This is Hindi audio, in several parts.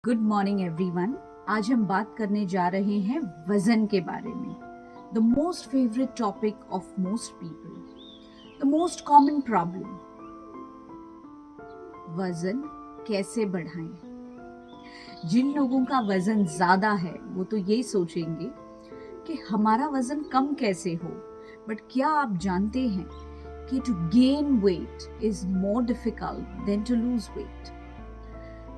Good morning everyone. आज हम बात करने जा रहे हैं वजन के बारे में। The most favourite topic of most people, the most common problem. वजन कैसे बढ़ाएं? जिन लोगों का वजन ज्यादा है वो तो ये सोचेंगे कि हमारा वजन कम कैसे हो, बट क्या आप जानते हैं कि to gain weight is more difficult than to lose weight.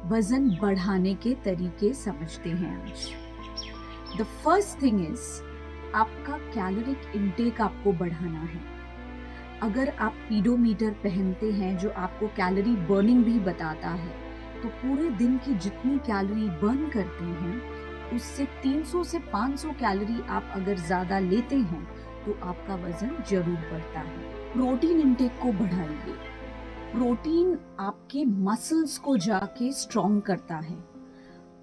वजन बढ़ाने के तरीके समझते हैं आज। द फर्स्ट थिंग इज आपका कैलोरिक इनटेक आपको बढ़ाना है। अगर आप पीडोमीटर पहनते हैं जो आपको कैलोरी बर्निंग भी बताता है, तो पूरे दिन की जितनी कैलोरी बर्न करते हैं उससे 300 से 500 कैलोरी आप अगर ज़्यादा लेते हैं तो आपका वजन जरूर बढ़ता है। प्रोटीन इनटेक को बढ़ाइए। प्रोटीन आपके मसल्स को जाके स्ट्रॉन्ग करता है।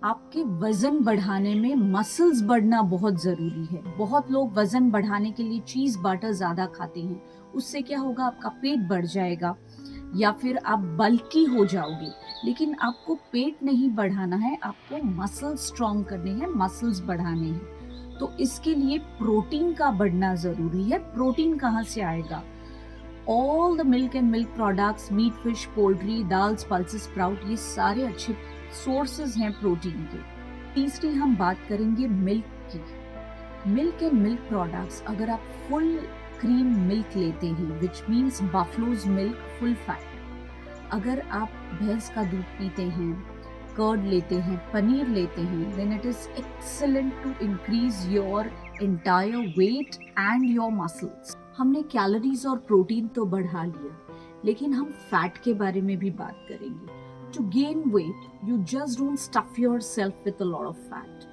आपके वजन बढ़ाने में मसल्स बढ़ना बहुत ज़रूरी है। बहुत लोग वजन बढ़ाने के लिए चीज़ बटर ज़्यादा खाते हैं, उससे क्या होगा, आपका पेट बढ़ जाएगा या फिर आप बल्की हो जाओगे। लेकिन आपको पेट नहीं बढ़ाना है, आपको मसल्स स्ट्रॉन्ग करने हैं, मसल्स बढ़ाने हैं। तो इसके लिए प्रोटीन का बढ़ना ज़रूरी है। प्रोटीन कहाँ से आएगा? All the milk and milk products, meat, fish, poultry, dals, pulses, sprout, ये सारे अच्छे सोर्सेज हैं प्रोटीन के। तीसरी हम बात करेंगे मिल्क की। मिल्क एंड मिल्क प्रोडक्ट्स, अगर आप फुल क्रीम मिल्क लेते हैं, which means buffaloes milk full fat, अगर आप भैंस का दूध पीते हैं, कर्ड लेते हैं, पनीर लेते हैं, then it is excellent to increase your entire weight and your muscles. हमने कैलोरीज और प्रोटीन तो बढ़ा लिया, लेकिन हम फैट के बारे में भी बात करेंगे। To gain weight you just don't stuff yourself with a lot of fat.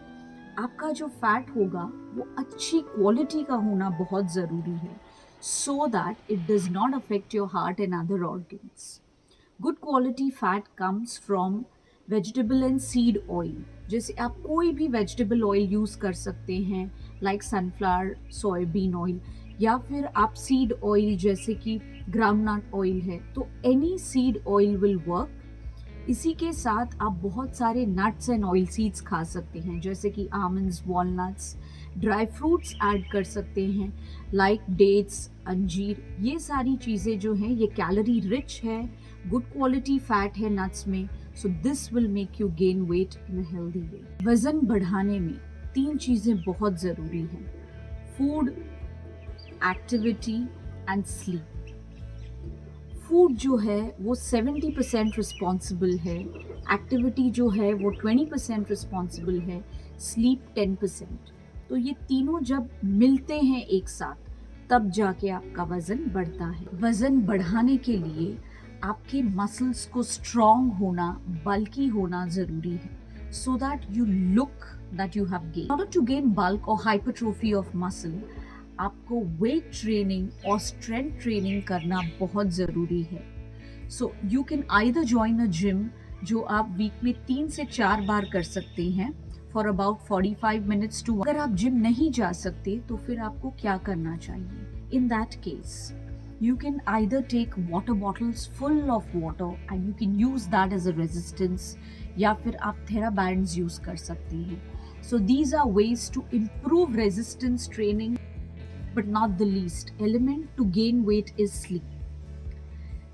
आपका जो फैट होगा वो अच्छी क्वालिटी का होना बहुत ज़रूरी है, so that it does not affect your heart and other organs. Good quality fat comes from vegetable and seed oil. जैसे आप कोई भी वेजिटेबल ऑयल यूज़ कर सकते हैं, लाइक सनफ्लावर, सोयाबीन ऑयल, या फिर आप सीड ऑयल जैसे कि ग्राउंडनट ऑयल है, तो any seed oil will work. इसी के साथ आप बहुत सारे नट्स एंड ऑयल सीड्स खा सकते हैं, जैसे कि almonds, walnuts, dry fruits add कर सकते हैं, लाइक डेट्स, अंजीर। ये सारी चीज़ें जो हैं ये कैलोरी रिच है, गुड क्वालिटी फैट है नट्स में, so this will make you gain weight in a healthy way. वजन बढ़ाने में 3 चीज़ें बहुत ज़रूरी हैं: food, activity and sleep. Food जो है वो 70% रिस्पॉन्सिबल है, एक्टिविटी जो है वो 20% रिस्पॉन्सिबल है, स्लीप 10%। तो ये तीनों जब मिलते हैं एक साथ, तब जाके आपका वज़न बढ़ता है। वज़न बढ़ाने के लिए आपके मसल्स को स्ट्रॉन्ग होना, बल्की होना ज़रूरी है, so that you look that you have gain. In order to gain bulk और हाइपरट्रोफी ऑफ मसल, आपको वेट ट्रेनिंग और स्ट्रेंथ ट्रेनिंग करना बहुत ज़रूरी है। So you can either join a gym, जो आप वीक में 3 से 4 बार कर सकते हैं फॉर अबाउट 45 मिनट्स टू। अगर आप जिम नहीं जा सकते तो फिर आपको क्या करना चाहिए? इन that case you can either take water bottles full of water and you can use that as a resistance, या फिर आप TheraBands यूज कर सकते हैं। So these are ways to improve resistance training, but not the least element to gain weight is sleep.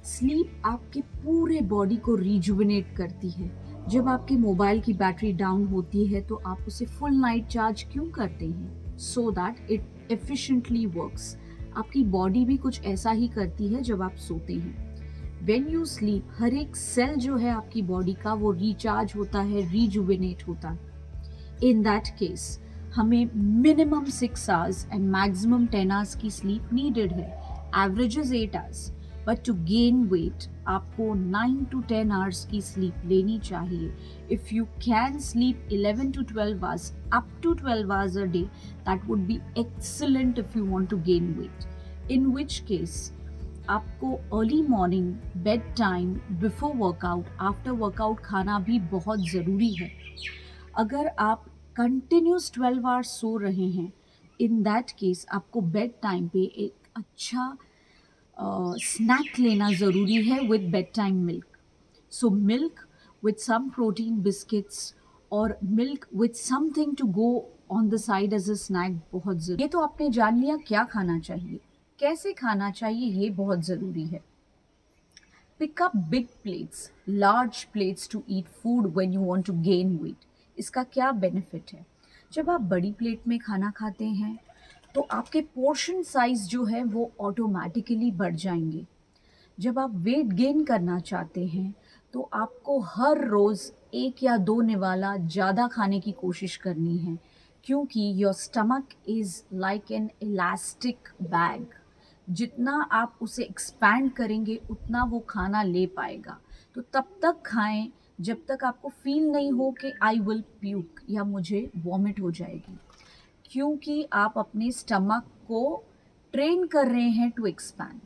Sleep आपके पूरे बॉडी को रिजुविनेट करती है। जब आपके मोबाइल की बैटरी डाउन होती है तो आप उसे फुल नाइट चार्ज क्यों करते हैं? So that it efficiently works. आपकी बॉडी भी कुछ ऐसा ही करती है जब आप सोते हैं। व्हेन यू स्लीप, हर एक सेल जो है आपकी बॉडी का वो रिचार्ज होता है, रिजुविनेट होता है। इन दैट केस हमें minimum 6 hours and maximum 10 hours की स्लीप नीडेड है। Average is 8 hours, but to gain weight आपको 9 to 10 आवर्स की स्लीप लेनी चाहिए। If you can sleep 11 to 12 hours, up to 12 hours a day, that would be excellent if you want to gain weight. In which case आपको early morning, bedtime, before workout, after workout खाना भी बहुत ज़रूरी है। अगर आप कंटिन्यूस 12 आवर्स सो रहे हैं, इन दैट केस आपको बेड टाइम पे एक अच्छा स्नैक लेना ज़रूरी है with bedtime milk. So milk with some protein, biscuits और milk with something to go on the side as a snack बहुत ज़रूरी। ये तो आपने जान लिया क्या खाना चाहिए, कैसे खाना चाहिए ये बहुत ज़रूरी है। Pick up big plates, large plates to eat food when you want to gain weight. इसका क्या बेनिफिट है? जब आप बड़ी प्लेट में खाना खाते हैं तो आपके पोर्शन साइज जो है वो ऑटोमेटिकली बढ़ जाएंगे। जब आप वेट गेन करना चाहते हैं तो आपको हर रोज़ एक या दो निवाला ज़्यादा खाने की कोशिश करनी है, क्योंकि your stomach is like an elastic bag. जितना आप उसे एक्सपैंड करेंगे उतना वो खाना ले पाएगा। तो तब तक खाएं जब तक आपको फील नहीं हो कि आई विल प्यूक या मुझे वॉमिट हो जाएगी, क्योंकि आप अपने स्टमक को ट्रेन कर रहे हैं टू एक्सपैंड।